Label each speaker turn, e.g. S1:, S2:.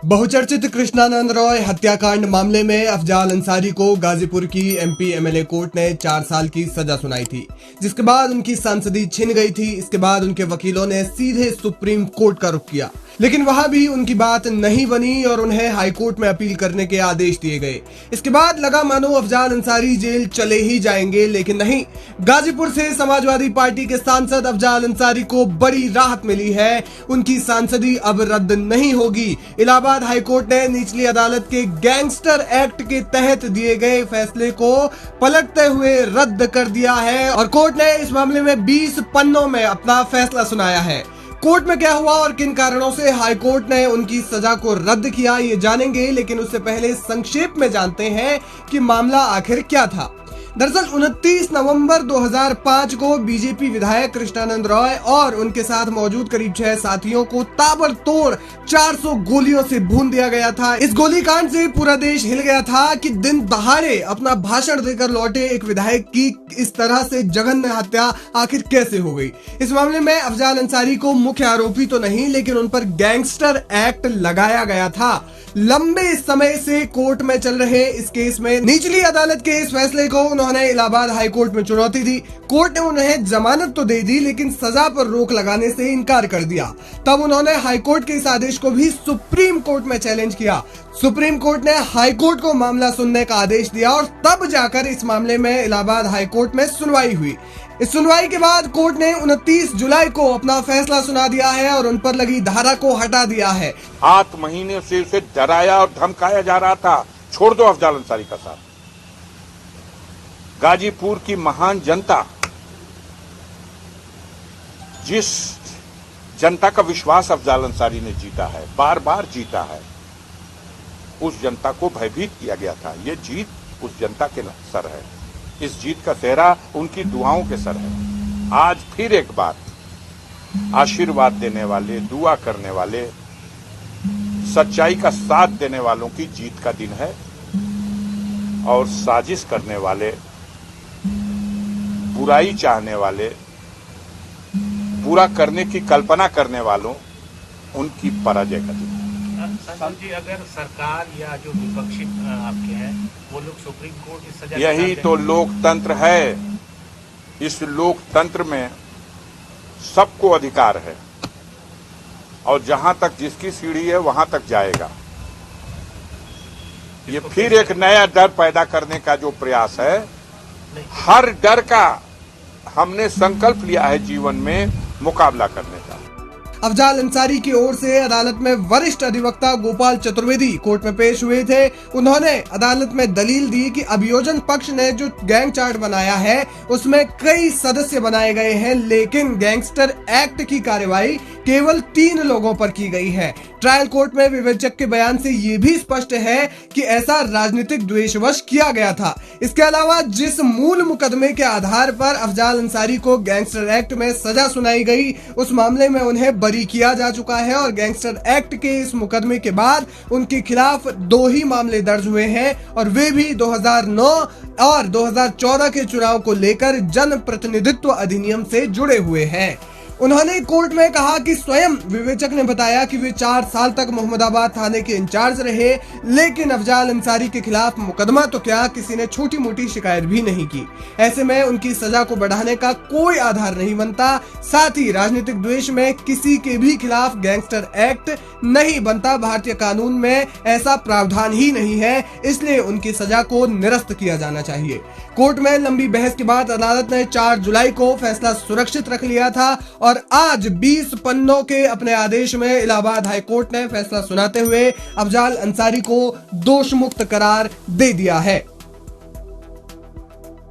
S1: बहुचर्चित कृष्णानंद रॉय हत्याकांड मामले में अफजाल अंसारी को गाजीपुर की एमपी एमएलए कोर्ट ने 4 साल की सजा सुनाई थी, जिसके बाद उनकी सांसदी छिन गई थी। इसके बाद उनके वकीलों ने सीधे सुप्रीम कोर्ट का रुख किया, लेकिन वहां भी उनकी बात नहीं बनी और उन्हें हाईकोर्ट में अपील करने के आदेश दिए गए। इसके बाद लगा मानो अफजाल अंसारी जेल चले ही जाएंगे, लेकिन नहीं। गाजीपुर से समाजवादी पार्टी के सांसद अफजाल अंसारी को बड़ी राहत मिली है। उनकी सांसदी अब रद्द नहीं होगी। इलाहाबाद हाईकोर्ट ने निचली अदालत के गैंगस्टर एक्ट के तहत दिए गए फैसले को पलटते हुए रद्द कर दिया है और कोर्ट ने इस मामले में 20 पन्नों में अपना फैसला सुनाया है। कोर्ट में क्या हुआ और किन कारणों से हाईकोर्ट ने उनकी सजा को रद्द किया, ये जानेंगे, लेकिन उससे पहले संक्षेप में जानते हैं कि मामला आखिर क्या था। दरअसल 29 नवंबर 2005 को बीजेपी विधायक कृष्णानंद रॉय और उनके साथ मौजूद करीब 6 साथियों को ताबड़तोड़ 400 गोलियों से भून दिया गया था। इस गोलीकांड से पूरा देश हिल गया था कि दिन दहाड़े अपना भाषण देकर लौटे एक विधायक की इस तरह से जघन्य हत्या आखिर कैसे हो गई। इस मामले में अफजाल अंसारी को मुख्य आरोपी तो नहीं, लेकिन उन पर गैंगस्टर एक्ट लगाया गया था। लंबे समय से कोर्ट में चल रहे इस केस में निचली अदालत के इस फैसले को उन्होंने इलाहाबाद हाईकोर्ट में चुनौती दी। कोर्ट ने उन्हें जमानत तो दे दी, लेकिन सजा पर रोक लगाने से इनकार कर दिया। तब उन्होंने हाईकोर्ट के इस आदेश को भी सुप्रीम कोर्ट में चैलेंज किया। सुप्रीम कोर्ट ने हाईकोर्ट को मामला सुनने का आदेश दिया और तब जाकर इस मामले में इलाहाबाद हाईकोर्ट में सुनवाई हुई। इस सुनवाई के बाद कोर्ट ने 29 जुलाई को अपना फैसला सुना दिया है और उन पर लगी धारा को हटा दिया है।
S2: 8 महीने से उसे डराया और धमकाया जा रहा था, छोड़ दो अफजाल अंसारी का साथ। गाजीपुर की महान जनता, जिस जनता का विश्वास अफजाल अंसारी ने जीता है, बार बार जीता है, उस जनता को भयभीत किया गया था। ये जीत उस जनता के सर है। इस जीत का सेहरा उनकी दुआओं के सर है। आज फिर एक बार आशीर्वाद देने वाले, दुआ करने वाले, सच्चाई का साथ देने वालों की जीत का दिन है और साजिश करने वाले, बुराई चाहने वाले, बुरा करने की कल्पना करने वालों, उनकी पराजय का दिन है।
S3: जी, अगर सरकार या जो विपक्षी आपके हैं वो लोग सुप्रीम कोर्ट की सजा,
S2: यही तो लोकतंत्र है। इस लोकतंत्र में सबको अधिकार है और जहां तक जिसकी सीढ़ी है वहां तक जाएगा। ये फिर एक नया डर पैदा करने का जो प्रयास है, हर डर का हमने संकल्प लिया है जीवन में मुकाबला करने का।
S1: अफजाल अंसारी की ओर से अदालत में वरिष्ठ अधिवक्ता गोपाल चतुर्वेदी कोर्ट में पेश हुए थे। उन्होंने अदालत में दलील दी कि अभियोजन पक्ष ने जो गैंग चार्ट बनाया है उसमें कई सदस्य बनाए गए हैं, लेकिन गैंगस्टर एक्ट की कार्रवाई केवल 3 लोगों पर की गई है। ट्रायल कोर्ट में विवेचक के बयान से ये भी स्पष्ट है कि ऐसा राजनीतिक द्वेषवश किया गया था। इसके अलावा जिस मूल मुकदमे के आधार पर अफजाल अंसारी को गैंगस्टर एक्ट में सजा सुनाई गई, उस मामले में उन्हें बरी किया जा चुका है और गैंगस्टर एक्ट के इस मुकदमे के बाद उनके खिलाफ 2 ही मामले दर्ज हुए हैं और वे भी 2009 और 2014 के चुनाव को लेकर जन प्रतिनिधित्व अधिनियम से जुड़े हुए हैं। उन्होंने कोर्ट में कहा कि स्वयं विवेचक ने बताया कि वे 4 साल तक मोहम्मदाबाद थाने के इंचार्ज रहे, लेकिन अफजाल अंसारी के खिलाफ मुकदमा तो क्या, किसी ने छोटी मोटी शिकायत भी नहीं की। ऐसे में उनकी सजा को बढ़ाने का कोई आधार नहीं बनता। साथ ही राजनीतिक द्वेष में किसी के भी खिलाफ गैंगस्टर एक्ट नहीं बनता। भारतीय कानून में ऐसा प्रावधान ही नहीं है, इसलिए उनकी सजा को निरस्त किया जाना चाहिए। कोर्ट में लंबी बहस के बाद अदालत ने 4 जुलाई को फैसला सुरक्षित रख लिया था और आज 20 पन्नों के अपने आदेश में इलाहाबाद हाईकोर्ट ने फैसला सुनाते हुए अफजाल अंसारी को दोष मुक्त करार दे दिया है।